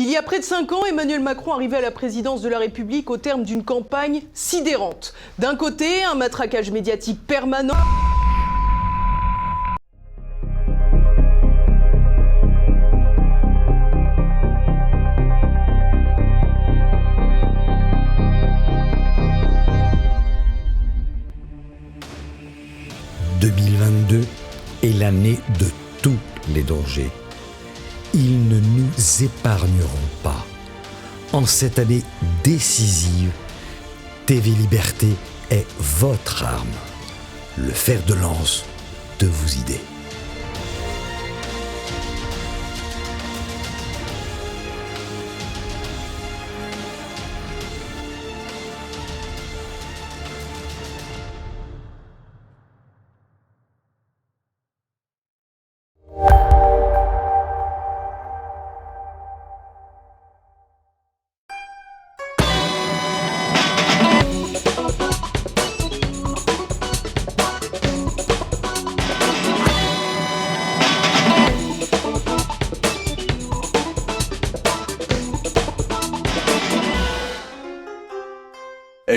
Il y a près de 5 ans, Emmanuel Macron arrivait à la présidence de la République au terme d'une campagne sidérante. D'un côté, un matraquage médiatique permanent. « 2022 est l'année de tous les dangers. Ils ne nous épargneront pas. En cette année décisive, TV Liberté est votre arme, le fer de lance de vos idées.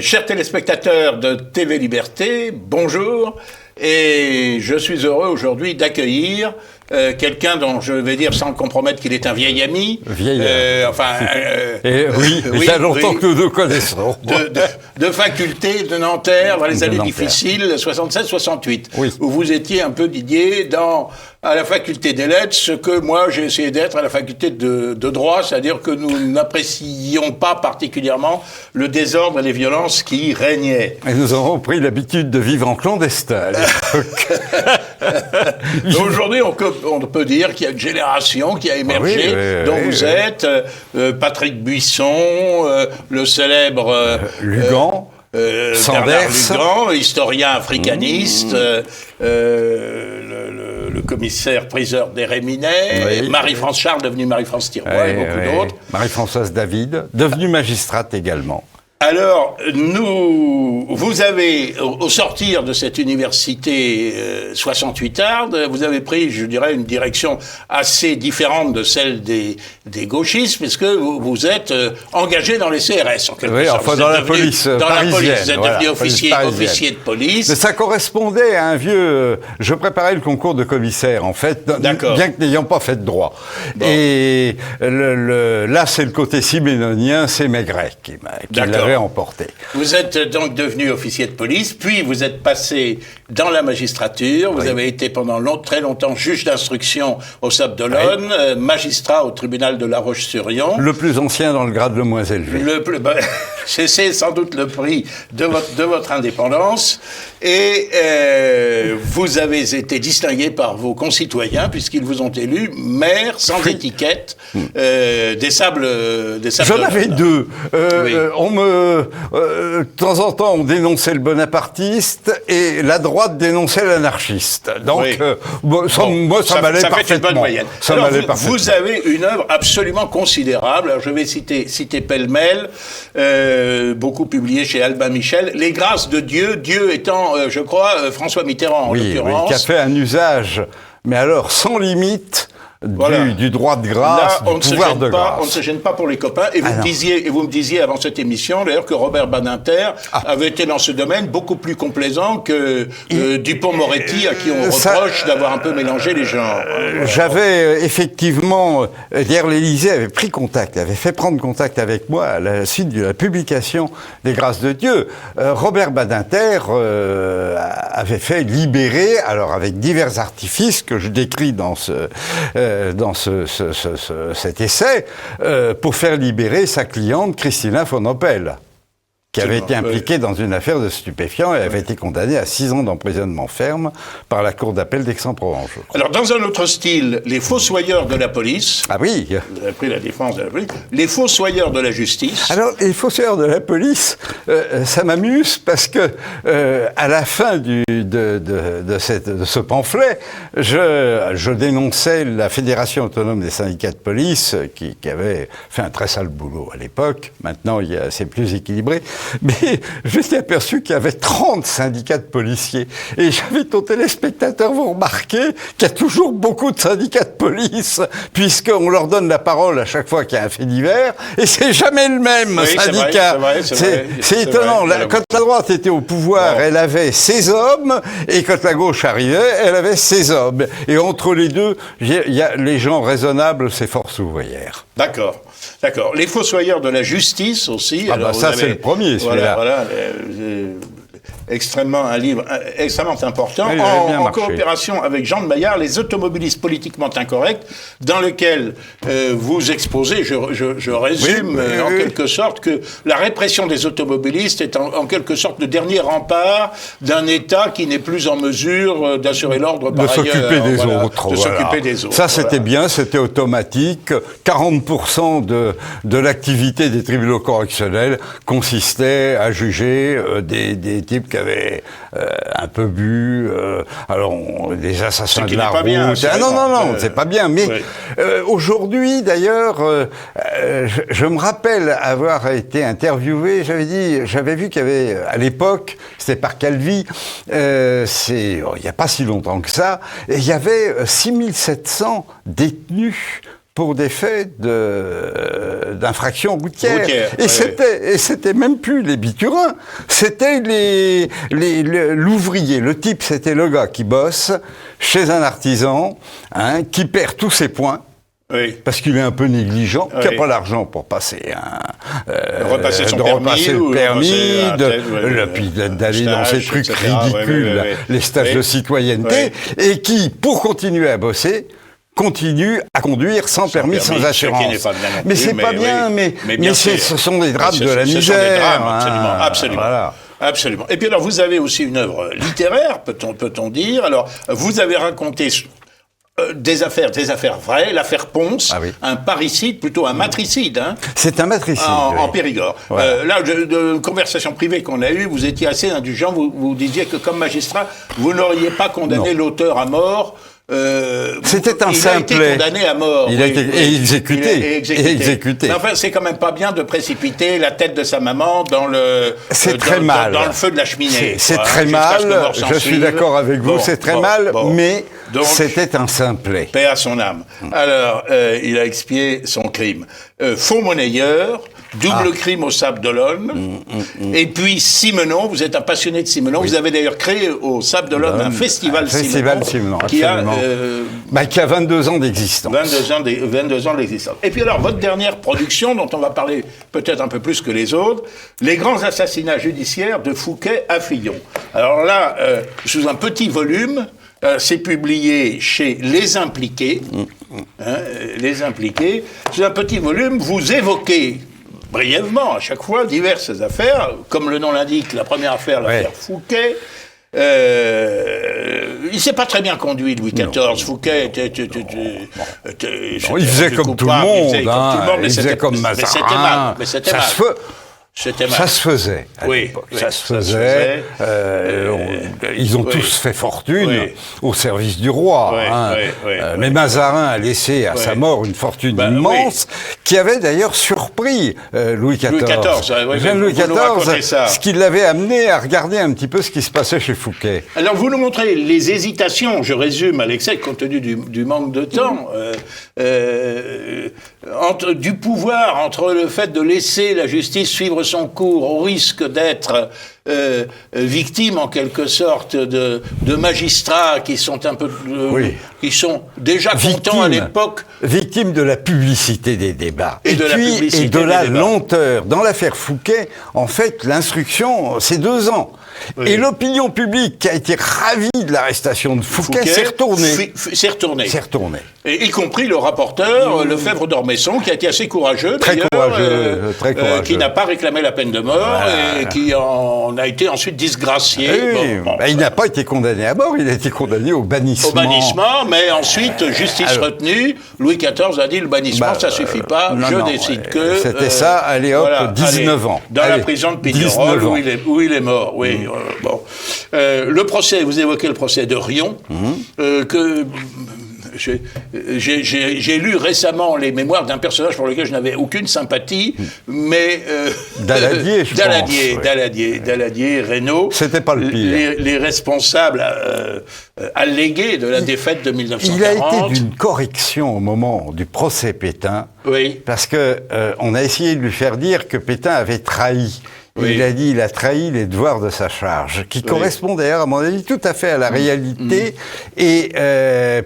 Chers téléspectateurs de TV Liberté, bonjour, et je suis heureux aujourd'hui d'accueillir quelqu'un dont je vais dire sans le compromettre qu'il est un vieil ami. Oui, il y a longtemps que nous nous connaissons. De faculté de Nanterre, dans les années difficiles, 76-68, où vous étiez un peu, Didier, à la faculté des lettres, ce que moi j'ai essayé d'être à la faculté de droit, c'est-à-dire que nous n'apprécions pas particulièrement le désordre et les violences qui régnaient. Et nous avons pris l'habitude de vivre en clandestin à l'époque. Aujourd'hui, on peut dire qu'il y a une génération qui a émergé, dont vous êtes, Patrick Buisson, le célèbre... Lugan. Bernard Lugan, historien africaniste, le commissaire priseur des Réminais, Marie-France Charles, devenue Marie-France Thirois, et beaucoup d'autres. Marie-Françoise David, devenue magistrate également. Alors, vous avez, au sortir de cette université 68arde, vous avez pris, je dirais, une direction assez différente de celle des gauchistes, puisque vous êtes engagé dans les CRS, en quelque sorte. Enfin, dans la police parisienne. Vous êtes devenu officier de police. Mais ça correspondait à un vieux... Je préparais le concours de commissaire, en fait, bien que n'ayant pas fait de droit. Bon. Et là, c'est le côté siménonien, c'est Maigret qui l'avait emporté. Vous êtes donc devenu officier de police, puis vous êtes passé dans la magistrature, vous avez été pendant très longtemps juge d'instruction au Sables-d'Olonne, magistrat au tribunal de La Roche-sur-Yon. Le plus ancien dans le grade le moins élevé. C'est sans doute le prix de votre indépendance, et vous avez été distingué par vos concitoyens, puisqu'ils vous ont élu maire sans étiquette des Sables. J'en avais deux. De temps en temps, on dénonçait le bonapartiste et la droite dénonçait l'anarchiste. Donc, moi, ça m'allait parfaitement. Ça fait une bonne moyenne. Alors, vous avez une œuvre absolument considérable. Alors, je vais citer pêle-mêle, beaucoup publié chez Albin Michel. Les grâces de Dieu, Dieu étant, je crois, François Mitterrand, en l'occurrence. Qui a fait un usage, mais alors sans limite, du droit de grâce, là, du pouvoir de grâce. On ne se gêne pas pour les copains. Et vous me disiez avant cette émission, d'ailleurs, que Robert Badinter avait été dans ce domaine beaucoup plus complaisant que Dupond-Moretti, à qui on reproche d'avoir un peu mélangé les genres. J'avais effectivement... D'ailleurs, l'Élysée avait fait prendre contact avec moi à la suite de la publication des Grâces de Dieu. Robert Badinter avait fait libérer, alors avec divers artifices que je décris dans cet essai, pour faire libérer sa cliente Christina von Oppel, qui avait été impliquée dans une affaire de stupéfiants et avait été condamnée à 6 ans d'emprisonnement ferme par la Cour d'appel d'Aix-en-Provence. Alors, dans un autre style, les fossoyeurs de la police... Ah oui. Vous avez pris la défense de la police. Les fossoyeurs de la justice... Alors, les fossoyeurs de la police, ça m'amuse parce que, à la fin de ce pamphlet, je dénonçais la Fédération autonome des syndicats de police, qui avait fait un très sale boulot à l'époque. Maintenant, c'est plus équilibré. Mais je me suis aperçu qu'il y avait 30 syndicats de policiers. Et j'avais ton téléspectateur, vous remarquez qu'il y a toujours beaucoup de syndicats de police, puisqu'on leur donne la parole à chaque fois qu'il y a un fait divers, et c'est jamais le même syndicat. C'est étonnant. Quand la droite était au pouvoir, elle avait ses hommes, et quand la gauche arrivait, elle avait ses hommes. Et entre les deux, il y a les gens raisonnables, c'est Force ouvrière. D'accord. Les fossoyeurs de la justice aussi. Ah bah ça, c'est le premier, celui-là. Voilà, un livre extrêmement important, en coopération avec Jean de Maillard, Les automobilistes politiquement incorrects, dans lequel vous exposez, je résume en quelque sorte, que la répression des automobilistes est en quelque sorte le dernier rempart d'un État qui n'est plus en mesure d'assurer l'ordre par ailleurs. De s'occuper des autres. Ça, c'était bien, c'était automatique. 40% de l'activité des tribunaux correctionnels consistait à juger des types qui avaient un peu bu, des assassins de la route. Non, c'est pas bien. Mais aujourd'hui, d'ailleurs, je me rappelle avoir été interviewé. J'avais vu qu'il y avait, à l'époque, c'était par Calvi, il n'y a pas si longtemps que ça, et il y avait 6700 détenus pour des faits d'infraction routière. Et c'était même plus les biturins, c'était l'ouvrier. Le type, c'était le gars qui bosse chez un artisan, qui perd tous ses points. Parce qu'il est un peu négligent, qui n'a pas l'argent pour passer repasser le permis, puis d'aller dans ces trucs ridicules, les stages de citoyenneté, et qui, pour continuer à bosser, continue à conduire sans permis, sans assurance. Mais c'est pas bien, mais ce sont des drames de la misère. Ce sont des drames, absolument. Voilà. Absolument. Et puis alors, vous avez aussi une œuvre littéraire, peut-on dire. Alors, vous avez raconté des affaires vraies, l'affaire Ponce, un parricide, plutôt un matricide. C'est un matricide. En Périgord. Là, de conversation privée qu'on a eue, vous étiez assez indulgent, vous disiez que comme magistrat, vous n'auriez pas condamné l'auteur à mort. C'était un simplet. Il a été condamné à mort. Il a été exécuté. Mais enfin, c'est quand même pas bien de précipiter la tête de sa maman dans le feu de la cheminée. C'est très mal. Je suis d'accord avec vous. C'est très mal, mais c'était un simplet. Paix à son âme. Alors, il a expié son crime. Faux monnayeur. Double crime au Sable d'Olonne. Et puis Simenon, vous êtes un passionné de Simenon. Vous avez d'ailleurs créé au Sable d'Olonne un festival Simenon qui a 22 ans d'existence. 22 ans d'existence. Et puis alors, votre dernière production, dont on va parler peut-être un peu plus que les autres, Les grands assassinats judiciaires de Fouquet à Fillon. Alors là, sous un petit volume, c'est publié chez Les Impliqués. Les Impliqués. Sous un petit volume, vous évoquez brièvement, à chaque fois, diverses affaires. Comme le nom l'indique, la première affaire, l'affaire Fouquet. Il s'est pas très bien conduit, Louis XIV. Fouquet il faisait comme tout le monde. Il faisait comme Mazarin. Mais c'était mal. Ça se faisait. Ça se faisait. Ils ont tous fait fortune au service du roi. Mais Mazarin a laissé à sa mort une fortune immense qui avait d'ailleurs surpris Louis XIV. Louis XIV, ce qui l'avait amené à regarder un petit peu ce qui se passait chez Fouquet. Alors vous nous montrez les hésitations, je résume à l'excès, compte tenu du manque de temps, du pouvoir entre le fait de laisser la justice suivre son cours au risque d'être victime en quelque sorte de magistrats qui sont un peu qui sont déjà contents à l'époque, victimes de la publicité des débats et de la lenteur. Dans l'affaire Fouquet, en fait, l'instruction, c'est 2 ans. Et l'opinion publique qui a été ravie de l'arrestation de Fouquet s'est retournée. Et y compris le rapporteur, Lefebvre d'Ormesson, qui a été assez courageux, très courageux. Qui n'a pas réclamé la peine de mort et qui en a été ensuite disgracié. Il n'a pas été condamné à mort, il a été condamné au bannissement. Au bannissement, mais ensuite, justice retenue, Louis XIV a dit le bannissement, ça suffit pas, je décide que... C'était ça, allez hop, 19 ans. Dans la prison de Pignerol, où il est mort, le procès, vous évoquez le procès de Rion, que... J'ai lu récemment les mémoires d'un personnage pour lequel je n'avais aucune sympathie, mais Daladier, je pense. Daladier, Reynaud. C'était pas le pire. Les responsables allégués de la défaite de 1940. Il a été d'une correction au moment du procès Pétain, oui. Parce que on a essayé de lui faire dire que Pétain avait trahi. Oui. Il a dit, il a trahi les devoirs de sa charge, qui correspond d'ailleurs, à mon avis, tout à fait à la réalité. Et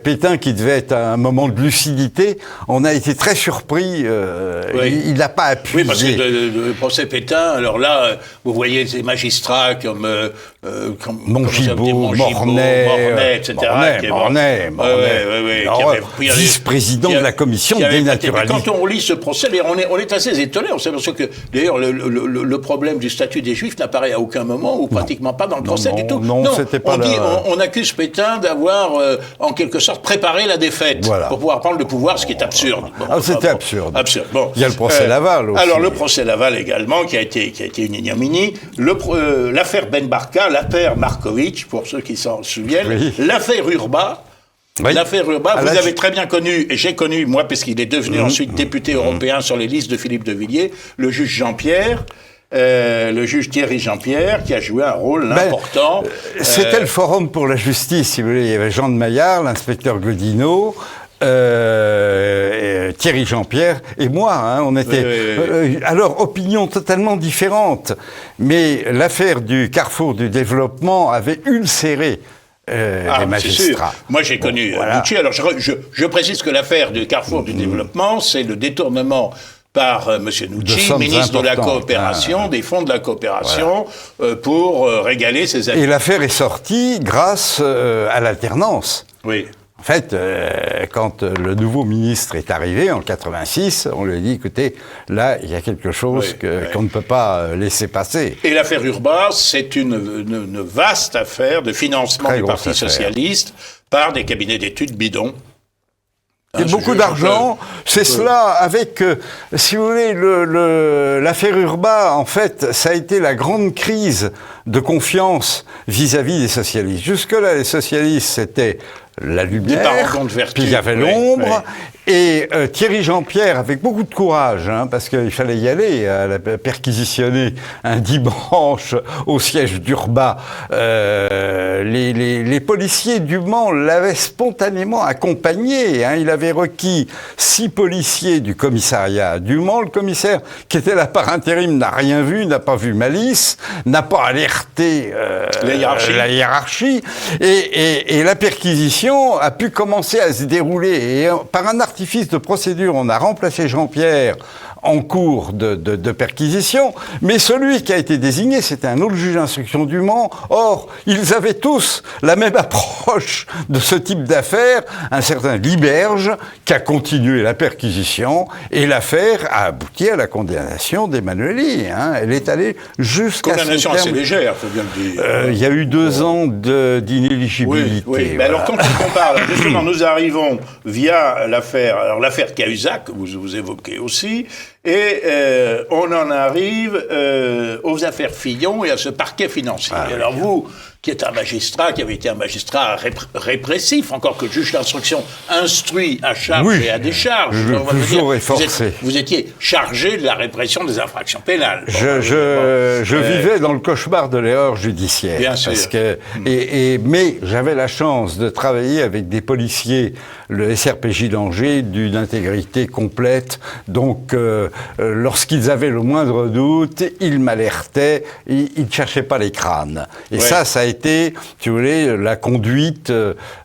Pétain, qui devait être à un moment de lucidité, on a été très surpris. Il n'a pas appuyé. Oui, parce que le procès Pétain, alors là, vous voyez ces magistrats comme Mongibaud, Mornay, etc. Mornay, vice-président de la commission de dénaturalisation. Quand on lit ce procès, on est assez étonné. On sait parce que d'ailleurs le problème du statut des Juifs n'apparaît à aucun moment ou pratiquement pas dans le procès du tout. Non, c'était pas on accuse Pétain d'avoir en quelque sorte préparé la défaite pour pouvoir prendre le pouvoir, ce qui est absurde. C'était absurde. Bon. Il y a le procès Laval aussi. Alors le procès Laval également qui a été une ignominie. L'affaire Ben Barka, l'affaire Markovitch, pour ceux qui s'en souviennent, l'affaire Urba. Oui. L'affaire Urba, vous avez très bien connu, et j'ai connu, moi, parce qu'il est devenu ensuite député européen sur les listes de Philippe de Villiers, le juge Jean-Pierre, le juge Thierry Jean-Pierre, qui a joué un rôle important. C'était le Forum pour la justice, si vous voulez. Il y avait Jean de Maillard, l'inspecteur Godinot, Thierry Jean-Pierre et moi, on était alors opinions totalement différentes, mais l'affaire du Carrefour du développement avait ulcéré les magistrats. Moi j'ai connu Nucci. Alors je précise que l'affaire du Carrefour du développement, c'est le détournement par M. Nucci, ministre de la coopération, des fonds de la coopération, pour régaler ses amis. Et l'affaire est sortie grâce à l'alternance. Oui. En fait, quand le nouveau ministre est arrivé en 86, on lui a dit, écoutez, là, il y a quelque chose qu'on ne peut pas laisser passer. Et l'affaire Urba, c'est une vaste affaire de financement du Parti socialiste par des cabinets d'études bidons. Il y a beaucoup d'argent, c'est cela avec, si vous voulez, l'affaire Urba, en fait, ça a été la grande crise de confiance vis-à-vis des socialistes. Jusque-là, les socialistes, c'était la lumière, puis il y avait l'ombre, et Thierry Jean-Pierre, avec beaucoup de courage, parce qu'il fallait y aller, perquisitionner un dimanche au siège d'Urba, les policiers du Mans l'avaient spontanément accompagné. Il avait requis 6 policiers du commissariat du Mans. Le commissaire, qui était là par intérim, n'a rien vu, n'a pas vu malice, n'a pas alerté la hiérarchie, et la perquisition a pu commencer à se dérouler. Et par un artifice de procédure, on a remplacé Jean-Pierre en cours de perquisition, mais celui qui a été désigné, c'était un autre juge d'instruction du Mans. Or, ils avaient tous la même approche de ce type d'affaire, un certain Liberge, qui a continué la perquisition, et l'affaire a abouti à la condamnation d'Emmanuelli. Elle est allée jusqu'à son terme. Condamnation assez légère, il faut bien le dire. Il y a eu 2 ans d'inéligibilité. Oui. Mais alors, quand on compare, justement, nous arrivons via l'affaire Cahuzac, que vous évoquez aussi, et on en arrive aux affaires Fillon et à ce parquet financier. Alors vous, qui êtes un magistrat, qui avez été un magistrat répressif, encore que le juge d'instruction instruit à charge et à décharge. Vous étiez chargé de la répression des infractions pénales. Je vivais dans le cauchemar de l'erreur judiciaire. Bien sûr. Mais j'avais la chance de travailler avec des policiers, le SRPJ d'Angers, d'une intégrité complète. Donc, lorsqu'ils avaient le moindre doute, ils m'alertaient, ils ne cherchaient pas les crânes. Et ça a été, si vous voulez, la conduite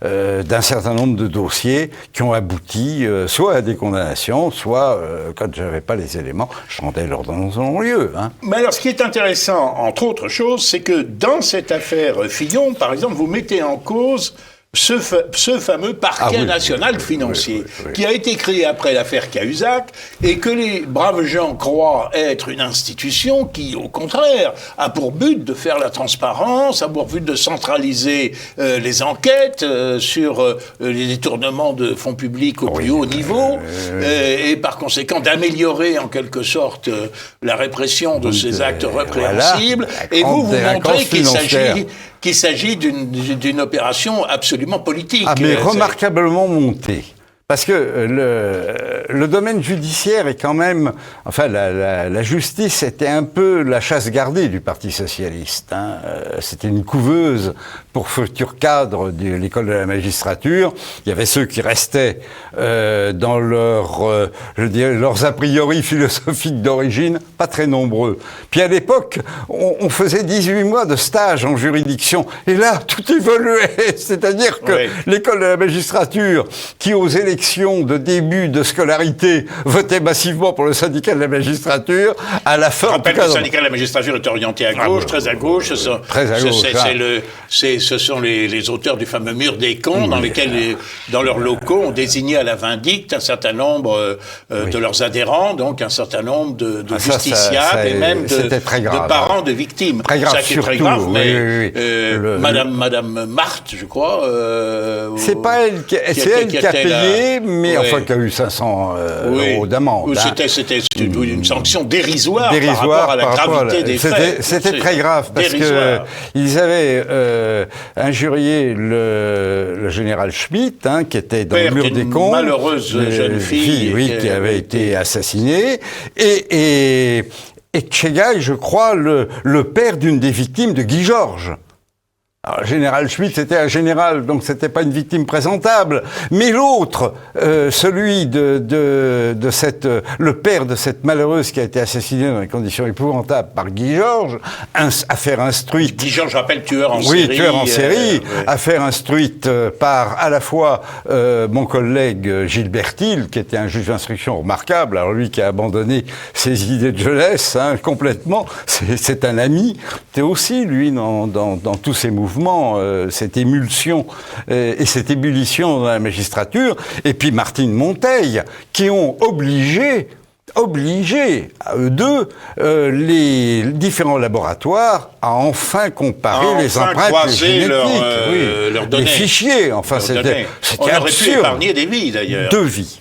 d'un certain nombre de dossiers qui ont abouti soit à des condamnations, soit, quand je n'avais pas les éléments, je rendais l'ordonnance en lieu. Mais alors, ce qui est intéressant, entre autres choses, c'est que dans cette affaire Fillon, par exemple, vous mettez en cause ce fameux parquet national financier, qui a été créé après l'affaire Cahuzac, et que les braves gens croient être une institution qui, au contraire, a pour but de faire la transparence, a pour but de centraliser les enquêtes sur les détournements de fonds publics au plus haut niveau, et par conséquent d'améliorer en quelque sorte la répression de ces actes répréhensibles. Et vous montrez qu'il s'agit qu'il s'agit d'une opération absolument politique. Ah, mais remarquablement montée. Parce que le domaine judiciaire est quand même... Enfin, la justice était un peu la chasse gardée du Parti socialiste. Hein. C'était une couveuse pour futurs cadres de l'école de la magistrature. Il y avait ceux qui restaient dans leurs a priori philosophiques d'origine, pas très nombreux. Puis à l'époque, on faisait 18 mois de stage en juridiction. Et là, tout évoluait. C'est-à-dire que l'école de la magistrature, qui aux élections de début de scolarité votait massivement pour le syndicat de la magistrature, à la fin... Je rappelle que le syndicat de la magistrature est orienté à gauche, très à gauche. Ce sont les auteurs du fameux mur des cons, dans lesquels, dans leurs locaux, on désignait à la vindicte un certain nombre de leurs adhérents, donc un certain nombre de justiciables et même de parents de victimes. Très grave, ça qui est très grave, mais Madame Marthe, je crois... c'est pas elle qui a payé, mais enfin qui a eu 500 euros d'amende. C'était une sanction dérisoire par rapport à la gravité des faits. C'était très grave, parce qu'ils avaient injurié le général Schmitt, hein, qui était dans le mur des cons. Une malheureuse jeune fille. Qui avait été assassinée. Et Tchegaï, je crois, le père d'une des victimes de Guy Georges. Alors, le général Schmitt, c'était un général, donc c'était pas une victime présentable. Mais l'autre, celui le père de cette malheureuse qui a été assassinée dans des conditions épouvantables par Guy Georges, affaire instruite. Guy Georges, je rappelle, tueur en série. Oui, tueur en série. Affaire instruite par, à la fois, mon collègue Gilles Bertil, qui était un juge d'instruction remarquable. Alors lui qui a abandonné ses idées de jeunesse, hein, complètement. C'est un ami. C'est aussi, lui, dans tous ses mouvements. Cette émulsion et cette ébullition dans la magistrature, et puis Martine Monteil, qui ont obligé à eux deux les différents laboratoires à enfin comparer les empreintes génétiques, leurs données, les fichiers. Enfin, c'était on aurait pu épargner des vies d'ailleurs. Deux vies.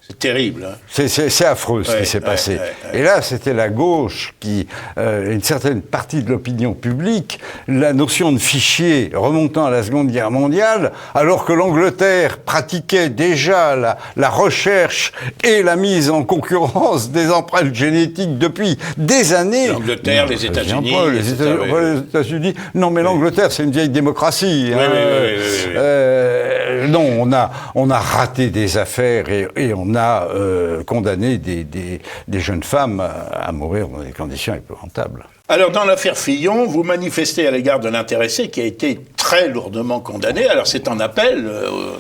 C'est terrible. Hein. C'est affreux ce qui s'est passé. Et là, c'était la gauche qui, une certaine partie de l'opinion publique, la notion de fichier remontant à la Seconde Guerre mondiale, alors que l'Angleterre pratiquait déjà la recherche et la mise en concurrence des empreintes génétiques depuis des années. L'Angleterre, les États-Unis. Les États-Unis. Non, mais l'Angleterre, c'est une vieille démocratie. Non, on a raté des affaires et on a condamné des jeunes femmes à mourir dans des conditions épouvantables. Alors, dans l'affaire Fillon, vous manifestez à l'égard de l'intéressé qui a été très lourdement condamné. Alors, c'est en appel,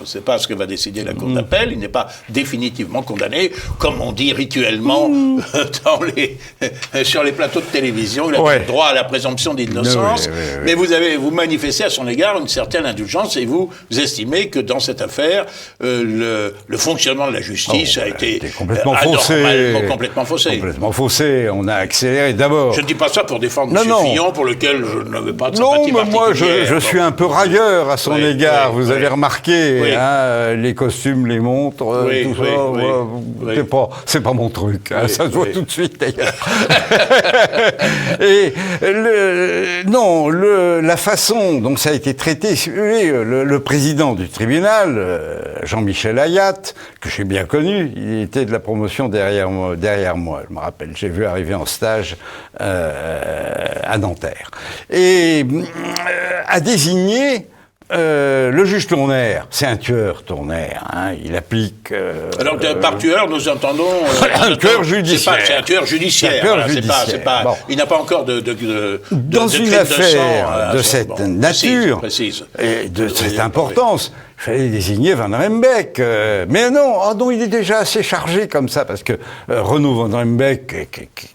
c'est pas ce que va décider la Cour d'appel, il n'est pas définitivement condamné, comme on dit rituellement sur les plateaux de télévision, il a droit à la présomption d'innocence, mais vous manifestez à son égard une certaine indulgence et vous estimez que dans cette affaire, le fonctionnement de la justice a été complètement faussé. Complètement faussé, on a accéléré d'abord. Je ne dis pas ça pour défendre M. Fillon, pour lequel je n'avais pas de sympathie particulière. Moi, je suis un peu railleur à son égard. Vous avez remarqué, hein, les costumes, les montres, tout ça. C'est pas mon truc. Hein, ça se voit tout de suite, d'ailleurs. Et la façon dont ça a été traité, le président du tribunal, Jean-Michel Ayat, que j'ai bien connu, il était de la promotion derrière moi, je me rappelle. J'ai vu arriver en stage à Nanterre. Et a désigné le juge Tournaire. C'est un tueur, Tournaire. Hein, il applique... Alors, par tueur, nous entendons... un tueur judiciaire. C'est un tueur judiciaire. Il n'a pas encore dans une affaire de cette nature et de cette importance, il fallait désigner Van Rembeck. Mais non, il est déjà assez chargé comme ça, parce que Renaud Van Rembeck,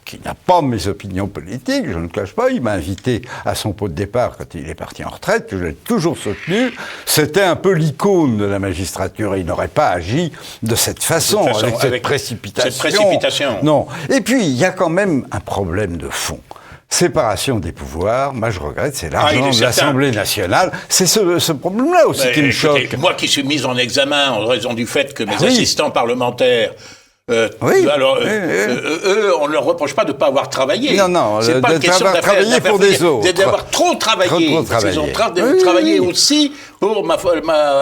qui n'a pas mes opinions politiques, je ne le cache pas, il m'a invité à son pot de départ quand il est parti en retraite, que je l'ai toujours soutenu. C'était un peu l'icône de la magistrature, et il n'aurait pas agi de cette façon, avec cette précipitation. Non. Et puis, il y a quand même un problème de fond. Séparation des pouvoirs, moi je regrette, c'est l'argent de l'Assemblée nationale. C'est ce problème-là aussi qui me choque. Moi qui suis mis en examen en raison du fait que mes assistants parlementaires Alors, eux, on ne leur reproche pas de ne pas avoir travaillé. Non, c'est pas une question d'avoir travaillé pour des autres. D'avoir trop travaillé. Ils ont travaillé aussi pour ma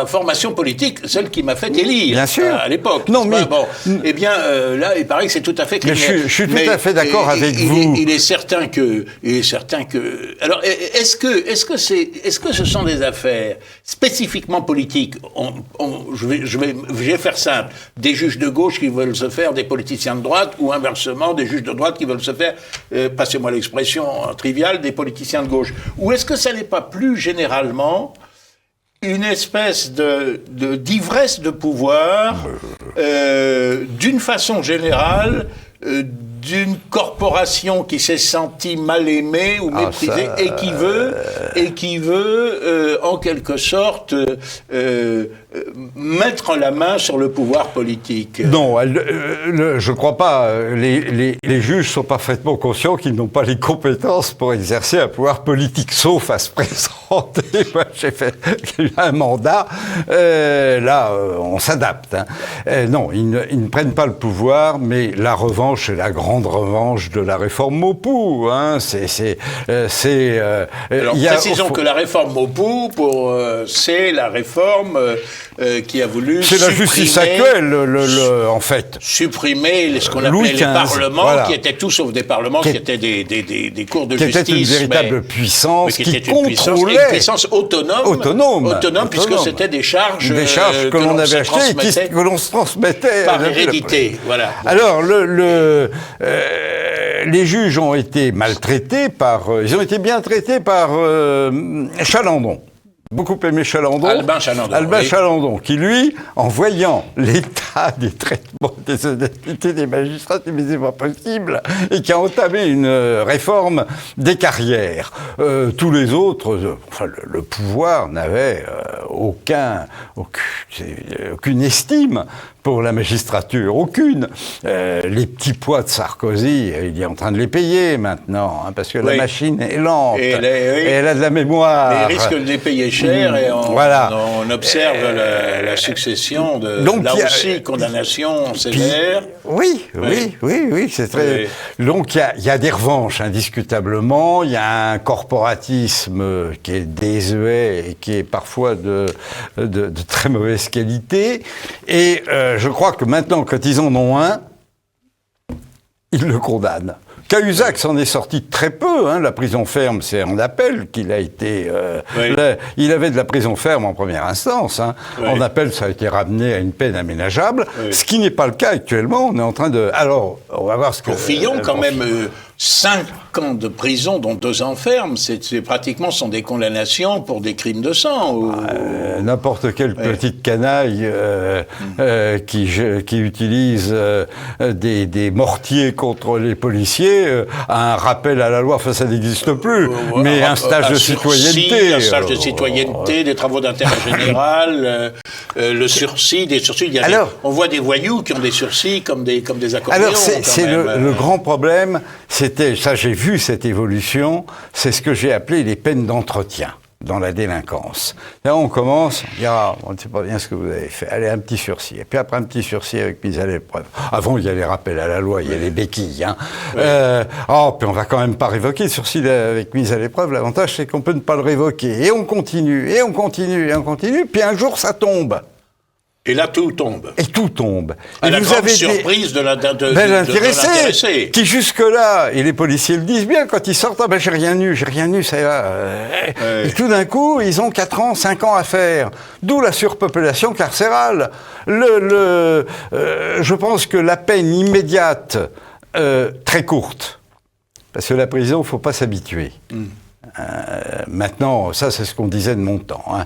formation politique, celle qui m'a fait élire. Bien sûr. À l'époque. Non, mais eh bien, là, il paraît que c'est tout à fait criminel. Je suis tout à fait d'accord avec vous. Il est certain que. Alors, est-ce que ce sont des affaires spécifiquement politiques? Je vais faire simple. Des juges de gauche qui veulent se faire des politiciens de droite, ou inversement des juges de droite qui veulent se faire, passez-moi l'expression triviale, des politiciens de gauche. Ou est-ce que ça n'est pas plus généralement une espèce d'ivresse de pouvoir, d'une façon générale, d'une corporation qui s'est sentie mal aimée ou méprisée et qui veut en quelque sorte mettre la main sur le pouvoir politique. Non, je ne crois pas. Les juges sont parfaitement conscients qu'ils n'ont pas les compétences pour exercer un pouvoir politique, sauf à se présenter. Moi, j'ai eu un mandat. Là, on s'adapte. Non, ils ne prennent pas le pouvoir, mais la revanche est la grande revanche de la réforme Maupoux. Hein. Alors, précisons que la réforme Maupoux, c'est la réforme qui a voulu c'est la justice actuelle, en fait. Supprimer ce qu'on appelait les parlements, voilà, qui étaient tout sauf des parlements, qui étaient des cours de justice. Qui étaient une véritable puissance, qui contrôlait. Une puissance autonome, puisque c'était des charges que l'on avait achetées et que l'on se transmettait. Par hérédité, voilà. Alors, les juges ont été maltraités ils ont été bien traités par Chalandon. Beaucoup aimé Chalandon. Albin Chalandon, qui lui, en voyant l'état des traitements des honnêtetés des magistrats, s'est dit mais c'est pas possible, et qui a entamé une réforme des carrières. Tous les autres, le pouvoir n'avait aucune estime pour la magistrature, aucune. Les petits pois de Sarkozy, il est en train de les payer maintenant, hein, parce que la machine est lente, et elle a de la mémoire. Mais il risque de les payer cher, et on observe la succession de, aussi, condamnations sévères. Oui, c'est très... Donc il y a des revanches, indiscutablement, il y a un corporatisme qui est désuet et qui est parfois de très mauvaise qualité, et je crois que maintenant, quand ils en ont un, ils le condamnent. Cahuzac s'en est sorti très peu. Hein. La prison ferme, c'est en appel qu'il a été... il avait de la prison ferme en première instance. Hein. En appel, ça a été ramené à une peine aménageable, ce qui n'est pas le cas actuellement. On est en train de... Alors, on va voir ce que... Pour Fillon, quand même... 5 ans de prison, dont 2 ans ferme, pratiquement sont des condamnations pour des crimes de sang. N'importe quelle petite canaille qui utilise des mortiers contre les policiers a un rappel à la loi, enfin ça n'existe plus, mais un stage de citoyenneté. Un stage de citoyenneté, des travaux d'intérêt général, le sursis, des sursis. On voit des voyous qui ont des sursis comme des accordéons. Alors c'est le grand problème, ça j'ai vu cette évolution, c'est ce que j'ai appelé les peines d'entretien dans la délinquance. Là on commence, on dit on ne sait pas bien ce que vous avez fait, allez un petit sursis, et puis après un petit sursis avec mise à l'épreuve. Avant il y a les rappels à la loi, il y a les béquilles. Hein. Puis on va quand même pas révoquer le sursis avec mise à l'épreuve, l'avantage c'est qu'on peut ne pas le révoquer, et on continue, puis un jour ça tombe. Et là, tout tombe. Et tout tombe. À la grande surprise de l'intéressé. Qui jusque-là, et les policiers le disent bien, quand ils sortent, j'ai rien eu, ça va. Et tout d'un coup, ils ont 4 ans, 5 ans à faire. D'où la surpopulation carcérale. Je pense que la peine immédiate, très courte, parce que la prison, il ne faut pas s'habituer. Maintenant, ça c'est ce qu'on disait de mon temps. Hein.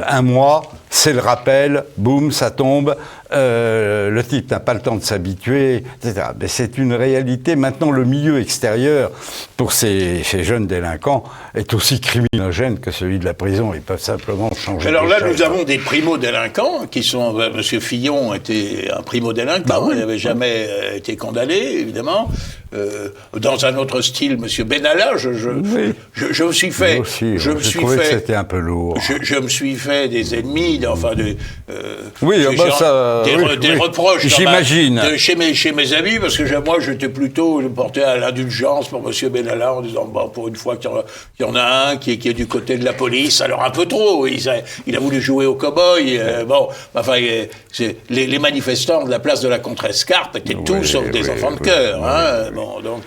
1 mois, c'est le rappel, boum, ça tombe. Le type n'a pas le temps de s'habituer, etc. Mais c'est une réalité. Maintenant, le milieu extérieur, pour ces jeunes délinquants, est aussi criminogène que celui de la prison. Ils peuvent simplement changer. Alors là, nous avons des primo-délinquants qui sont... Monsieur Fillon était un primo-délinquant. Il n'avait jamais été condamné, évidemment. Dans un autre style, Monsieur Benalla, je me suis fait... Je trouvais que c'était un peu lourd. Je me suis fait des ennemis, ça... des reproches j'imagine. Chez mes amis, parce que moi, je portais à l'indulgence pour M. Benalla en disant, bon, pour une fois qu'il y en a un qui est du côté de la police, alors un peu trop, il a voulu jouer au cow-boy, les manifestants de la place de la Contrescarpe étaient tous sauf des enfants de cœur, hein, bon, donc...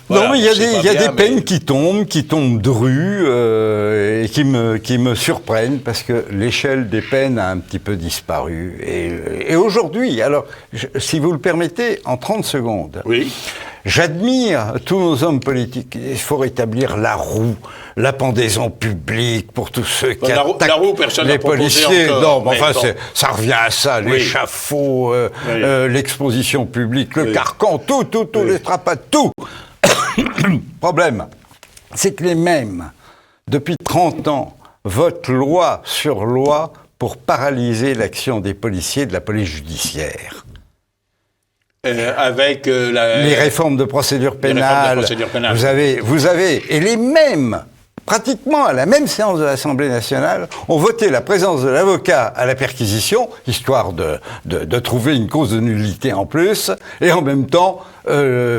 non, mais il y a des peines qui tombent de rue et qui me surprennent parce que l'échelle des peines a un petit peu disparu. Et aujourd'hui, alors, si vous le permettez, en 30 secondes, oui. J'admire tous nos hommes politiques. Il faut rétablir la roue, la pendaison publique pour tous ceux qui attaquent les policiers. Non, mais enfin, ça revient à ça, l'échafaud, l'exposition publique, le carcan, tout, les strapates, tout. Problème, c'est que les mêmes, depuis 30 ans, votent loi sur loi pour paralyser l'action des policiers de la police judiciaire. Avec les réformes de procédure pénale. Vous avez, et les mêmes, pratiquement à la même séance de l'Assemblée nationale, ont voté la présence de l'avocat à la perquisition, histoire de trouver une cause de nullité en plus, et en même temps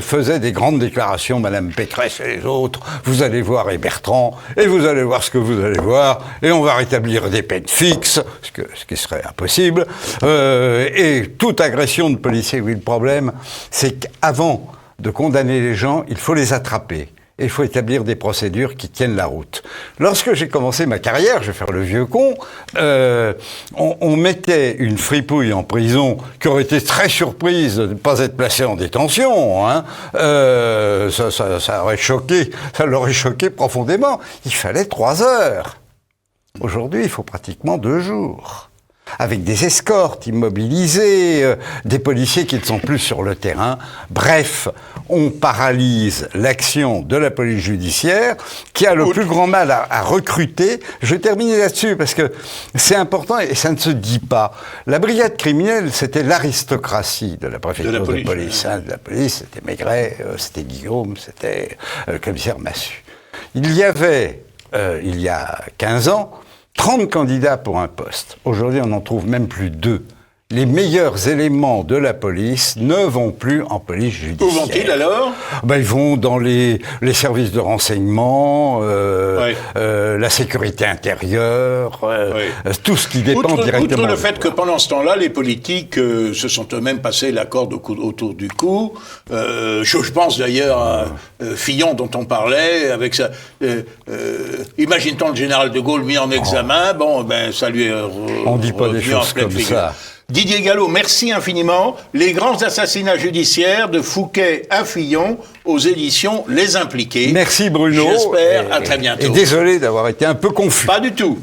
faisaient des grandes déclarations, Madame Pécresse et les autres, vous allez voir et Bertrand, et vous allez voir ce que vous allez voir, et on va rétablir des peines fixes, ce qui serait impossible, et toute agression de policier. Oui, le problème, c'est qu'avant de condamner les gens, il faut les attraper. Et il faut établir des procédures qui tiennent la route. Lorsque j'ai commencé ma carrière, je vais faire le vieux con, on mettait une fripouille en prison qui aurait été très surprise de ne pas être placée en détention. Hein. Ça l'aurait choqué profondément. Il fallait 3 heures. Aujourd'hui, il faut pratiquement 2 jours. Avec des escortes immobilisées, des policiers qui ne sont plus sur le terrain. Bref, on paralyse l'action de la police judiciaire qui a le plus grand mal à recruter. Je vais terminer là-dessus parce que c'est important et ça ne se dit pas. La brigade criminelle, c'était l'aristocratie de la préfecture de police. De la police, c'était Maigret, c'était Guillaume, c'était le commissaire Massu. Il y avait, il y a 15 ans, 30 candidats pour un poste. Aujourd'hui, on n'en trouve même plus 2. Les meilleurs éléments de la police ne vont plus en police judiciaire. Où vont-ils alors ? Ils vont dans les services de renseignement, la sécurité intérieure, tout ce qui dépend directement. Outre le fait que pendant ce temps-là, les politiques se sont eux-mêmes passés la corde autour du cou. Je pense d'ailleurs à Fillon dont on parlait, avec ça. Imagine-t-on le général de Gaulle mis en examen, ça lui est on dit pas des choses comme ça. Didier Gallo, merci infiniment. Les grands assassinats judiciaires de Fouquet à Fillon aux éditions Les Impliqués. Merci Bruno. J'espère à très bientôt. Et désolé d'avoir été un peu confus. Pas du tout.